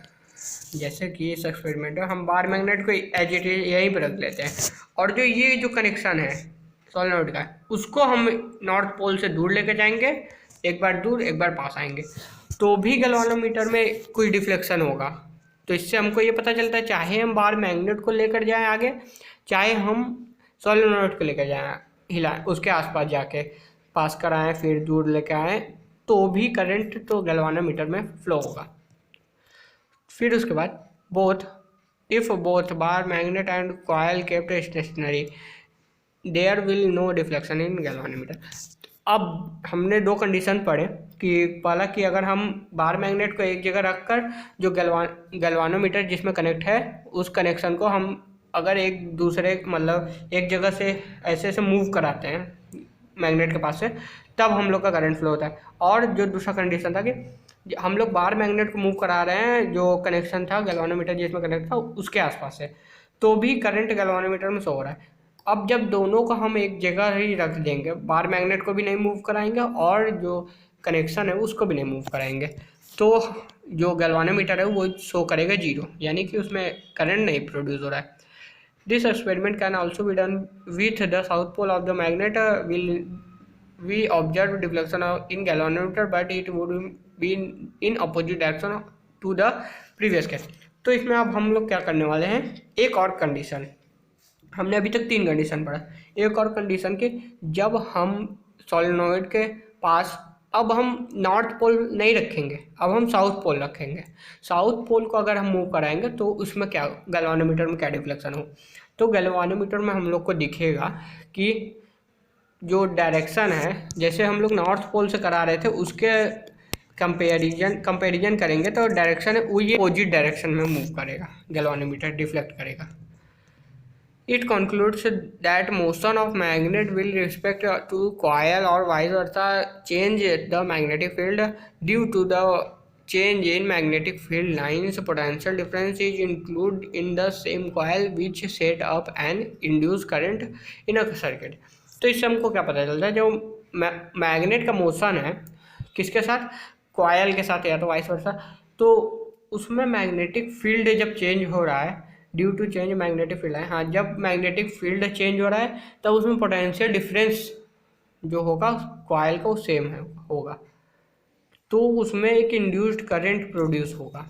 जैसे कि इस एक्सपेरिमेंट में हम बार मैग्नेट को एज इट इज यहीं पर रख लेते हैं और जो ये जो कनेक्शन है सोलेनॉइड का उसको हम नॉर्थ पोल से दूर लेके जाएंगे, एक बार दूर एक बार पास आएंगे, तो भी गैल्वानोमीटर में कोई डिफ्लेक्शन होगा। तो इससे हमको ये पता चलता है चाहे हम बार मैग्नेट को लेकर जाएं आगे, चाहे हम सोलेनॉइड को लेकर जाएं हिलाएं, उसके आसपास जाके पास कराएं फिर दूर लेके आएँ, तो भी करंट तो गैल्वानोमीटर में फ्लो होगा। फिर उसके बाद if both bar magnet and coil kept stationary there will no deflection in galvanometer. अब हमने 2 कंडीशन पढ़े कि पहला कि अगर हम बार मैग्नेट को एक जगह रखकर जो गैल्वानोमीटर जिसमें कनेक्ट है उस कनेक्शन को हम अगर एक दूसरे मतलब एक जगह से ऐसे मूव कराते हैं मैग्नेट के पास से, तब हम लोग का करंट फ्लो होता है। और जो दूसरा कंडीशन था कि हम लोग बार मैग्नेट को मूव करा रहे हैं जो कनेक्शन था गैल्वानोमीटर जिसमें कनेक्ट था उसके आसपास से, तो भी करंट गैल्वानोमीटर में शो हो रहा है। अब जब दोनों को हम एक जगह ही रख देंगे, बार मैग्नेट को भी नहीं मूव कराएंगे और जो कनेक्शन है उसको भी नहीं मूव कराएंगे, तो जो गैल्वानोमीटर है वो शो करेगा 0, यानी कि उसमें करंट नहीं प्रोड्यूस हो रहा है। This experiment can also be done with the south pole of the magnet we observe deflection in galvanometer but it would be in opposite direction to the previous case। तो इसमें अब हम लोग क्या करने वाले हैं, एक और कंडीशन, हमने अभी तक 3 कंडीशन पढ़ा, एक और कंडीशन कि जब हम सोलेनॉइड के पास अब हम नॉर्थ पोल नहीं रखेंगे, अब हम साउथ पोल रखेंगे। साउथ पोल को अगर हम मूव कराएंगे तो उसमें क्या गैल्वानोमीटर में क्या डिफ्लेक्शन हो, तो गैल्वानोमीटर में हम लोग को दिखेगा कि जो डायरेक्शन है, जैसे हम लोग नॉर्थ पोल से करा रहे थे उसके कंपेरिजन करेंगे तो डायरेक्शन ये अपोजिट डायरेक्शन में मूव करेगा, गैल्वानोमीटर डिफ्लेक्ट करेगा। It concludes that motion of magnet will respect to coil or vice versa change the magnetic field due to the change in magnetic field lines. Potential difference is included in the same coil which set up an induced current in a circuit. तो इससे हमको क्या पता चलता है, जो magnet का motion है किसके साथ, कॉयल के साथ या तो वाइस वर्सा, तो उसमें मैग्नेटिक फील्ड जब चेंज हो रहा है due to change magnetic field है, हाँ, जब मैग्नेटिक फील्ड चेंज हो रहा है तब उसमें पोटेंशियल डिफरेंस जो होगा कॉयल का वो सेम है होगा, तो उसमें एक इंड्यूस्ड करंट प्रोड्यूस होगा।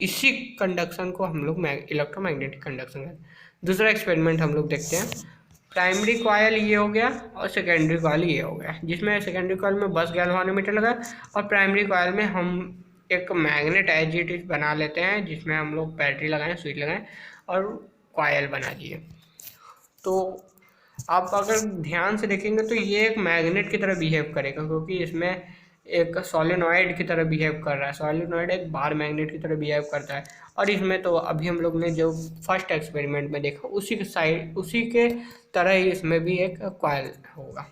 इसी कंडक्शन को हम लोग इलेक्ट्रोमैग्नेटिक कंडक्शन कहते हैं। दूसरा एक्सपेरिमेंट हम लोग देखते हैं। प्राइमरी कॉयल ये हो गया और सेकेंडरी कॉयल ये हो गया, जिसमें सेकेंडरी कॉयल में बस गैल्वानोमीटर लगा और प्राइमरी कॉयल में हम एक मैग्नेट एज इट इज बना लेते हैं, जिसमें हम लोग बैटरी लगाएं, स्विच लगाएं और कॉयल बना दिए। तो आप अगर ध्यान से देखेंगे तो ये एक मैग्नेट की तरह बिहेव करेगा, क्योंकि इसमें एक सोलेनॉइड की तरह बिहेव कर रहा है। सोलेनॉइड एक बार मैग्नेट की तरह बिहेव करता है, और इसमें तो अभी हम लोग ने जो फर्स्ट एक्सपेरिमेंट में देखा उसी के तरह ही इसमें भी एक कॉयल होगा।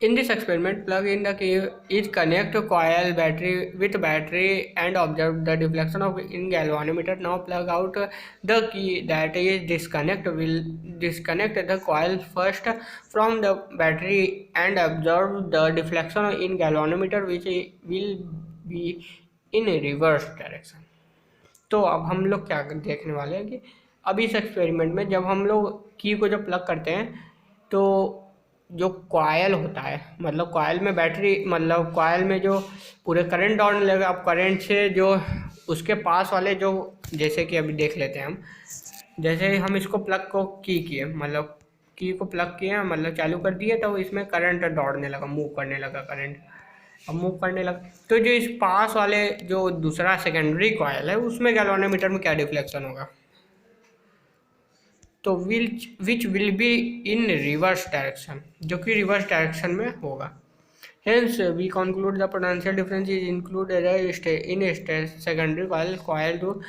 In this experiment, plug in the key is connect coil battery and observe the deflection of in galvanometer. Now plug out the key that is disconnect. Will disconnect the coil first from the battery and observe the deflection in galvanometer, which will be in reverse direction. तो अब हम लोग क्या देखने वाले हैं कि अब इस एक्सपेरिमेंट में जब हम लोग की को जब प्लग करते हैं तो जो कॉयल होता है, मतलब कॉयल में बैटरी, मतलब कॉयल में जो पूरे करंट दौड़ने लगेगा। अब करंट से जो उसके पास वाले जो, जैसे कि अभी देख लेते हैं हम, जैसे हम इसको प्लग को किए, मतलब की को प्लग किए, मतलब चालू कर दिए, तो इसमें करंट दौड़ने लगा, मूव करने लगा करंट। अब मूव करने लगा तो जो इस पास वाले जो दूसरा सेकेंडरी कॉयल है उसमें गैल्वानोमीटर में क्या डिफ्लेक्शन होगा, तो which will be in reverse direction, जो कि रिवर्स डायरेक्शन में होगा। Hence we conclude the potential difference is included in secondary coil too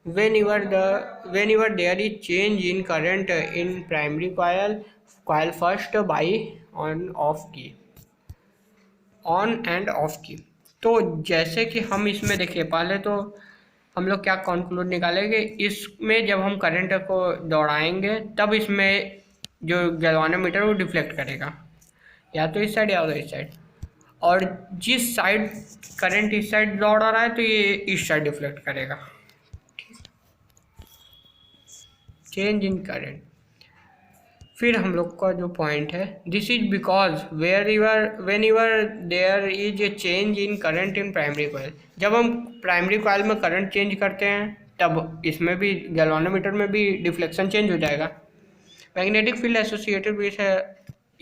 whenever there is change in current in primary coil first by on and off की। तो जैसे कि हम इसमें देखिए, पहले तो हम लोग क्या कंक्लूड निकालेंगे, इसमें जब हम करंट को दौड़ाएंगे तब इसमें जो गैल्वानोमीटर वो डिफ्लेक्ट करेगा, या तो इस साइड या तो इस साइड, और जिस साइड करंट इस साइड दौड़ रहा है तो ये इस साइड डिफ्लेक्ट करेगा। Change in current. फिर हम लोग का जो पॉइंट है, this is because whenever there is a change in current in primary coil, जब हम प्राइमरी कॉयल में करंट चेंज करते हैं तब इसमें भी गैल्वानोमीटर में भी डिफ्लेक्शन चेंज हो जाएगा। Magnetic field associated with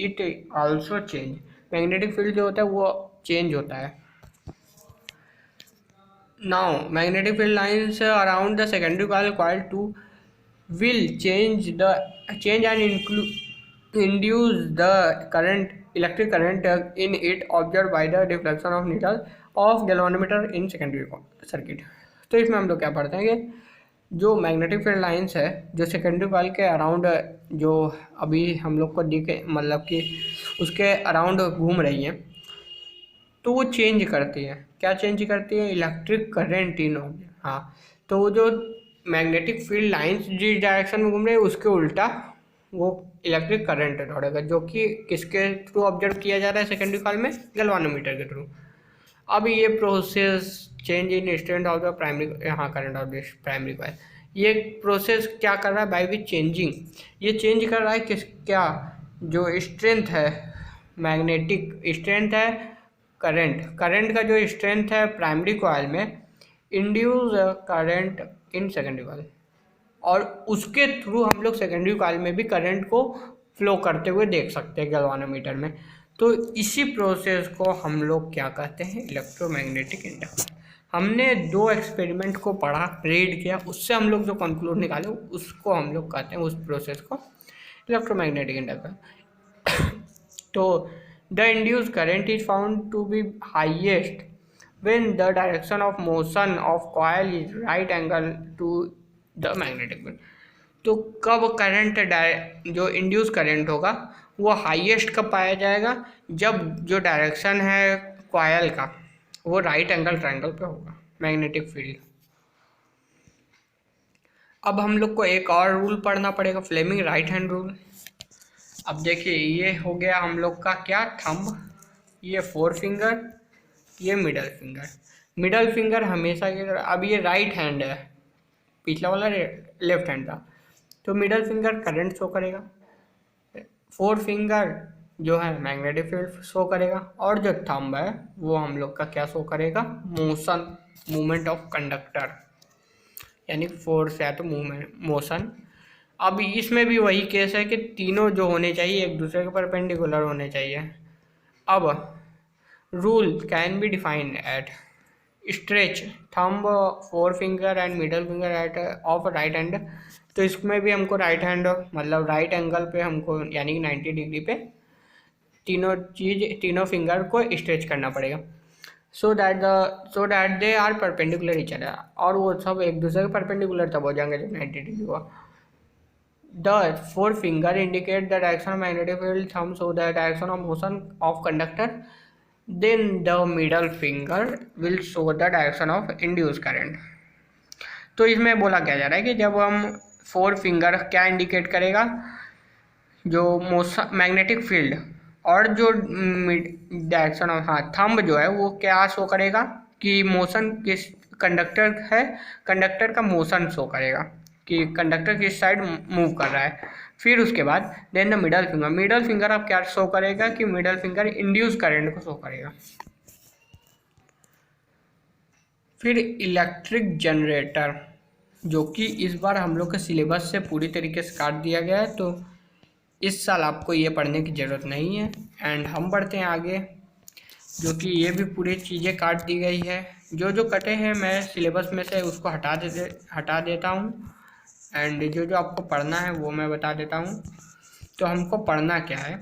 it also change, magnetic field जो होता है वो चेंज होता है। Now magnetic field lines around the secondary coil too will change and induce the electric current in it observed by the deflection of needle of galvanometer in secondary circuit। तो इसमें हम लोग क्या पढ़ते हैं कि जो मैग्नेटिक फील्ड लाइंस है जो सेकेंडरी कॉइल के अराउंड, जो अभी हम लोग को दिखे, मतलब कि उसके अराउंड घूम रही हैं, तो वो चेंज करती है। क्या चेंज करती है? Electric current in object. हाँ, तो वो जो मैग्नेटिक फील्ड लाइंस जिस डायरेक्शन में घूम रहे हैं उसके उल्टा वो इलेक्ट्रिक करंट दौड़ेगा, जो कि किसके थ्रू ऑब्जर्व किया जा रहा है सेकेंडरी कॉइल में? गैल्वानोमीटर के थ्रू। अब ये process change in strength of the primary, यहाँ current of the primary coil, ये प्रोसेस क्या कर रहा है? बाय विच चेंजिंग, ये चेंज कर रहा है क्या? जो स्ट्रेंथ है, मैग्नेटिक स्ट्रेंथ है, करंट का जो स्ट्रेंथ है प्राइमरी कॉइल में, induce current in secondary coil, और उसके थ्रू हम लोग सेकेंडरी कॉइल में भी करंट को फ्लो करते हुए देख सकते हैं गैल्वानोमीटर में। तो इसी प्रोसेस को हम लोग क्या कहते हैं? Electromagnetic induction. हमने दो एक्सपेरिमेंट को पढ़ा, रीड किया, उससे हम लोग जो कंक्लूड निकाले उसको हम लोग कहते हैं, उस प्रोसेस को इलेक्ट्रोमैग्नेटिक इंडक्शन। तो the induced current is found to be highest when the direction of motion of coil is right angle to the magnetic field। तो कब करंट जो इंड्यूस करंट होगा वो हाईएस्ट कब पाया जाएगा, जब जो डायरेक्शन है कॉयल का वो राइट एंगल ट्रायंगल पे होगा मैग्नेटिक फील्ड। अब हम लोग को एक और रूल पढ़ना पड़ेगा, फ्लेमिंग राइट हैंड रूल। अब देखिए ये हो गया हम लोग का क्या, थंब, ये फोर फिंगर, ये मिडल फिंगर हमेशा की तरह। अब ये राइट हैंड है, पिछला वाला लेफ्ट हैंड था, तो मिडल फिंगर करंट शो करेगा, फोर फिंगर जो है मैग्नेटिक फील्ड शो करेगा, और जो थंब है वो हम लोग का क्या शो करेगा, मूवमेंट ऑफ कंडक्टर, यानी फोर्स है तो मूवमेंट मोशन। अब इसमें भी वही केस है कि तीनों जो होने चाहिए एक दूसरे के परपेंडिकुलर होने चाहिए। अब rule can be defined at stretch thumb, forefinger and middle finger at of right hand। तो इसमें भी हमको राइट हैंड मतलब राइट एंगल पे हमको यानी कि 90 डिग्री पे तीनों फिंगर को स्ट्रेच करना पड़ेगा, so that they are perpendicular each other, और वो सब एक दूसरे के परपेंडिकुलर तब हो जाएंगे जब 90 डिग्री हुआ। The forefinger indicate the direction of magnetic field, thumb show the direction of motion of conductor, then the middle finger will show the direction of induced current। तो इसमें बोला क्या जा रहा है कि जब हम फोर फिंगर क्या इंडिकेट करेगा, जो मोशन मैग्नेटिक फील्ड, और जो डायरेक्शन ऑफ थंब जो है वो क्या शो करेगा कि मोशन किस कंडक्टर है, कंडक्टर का मोशन शो करेगा कि कंडक्टर किस साइड मूव कर रहा है। फिर उसके बाद देन द मिडल फिंगर अब क्या शो करेगा कि मिडल फिंगर इंड्यूस करंट को शो करेगा। फिर इलेक्ट्रिक जनरेटर, जो कि इस बार हम लोग के सिलेबस से पूरी तरीके से काट दिया गया है, तो इस साल आपको ये पढ़ने की ज़रूरत नहीं है। एंड हम बढ़ते हैं आगे, जो कि ये भी पूरी चीज़ें काट दी गई है। जो जो कटे हैं मैं सिलेबस में से उसको हटा देता हूँ, एंड जो जो आपको पढ़ना है वो मैं बता देता हूँ। तो हमको पढ़ना क्या है,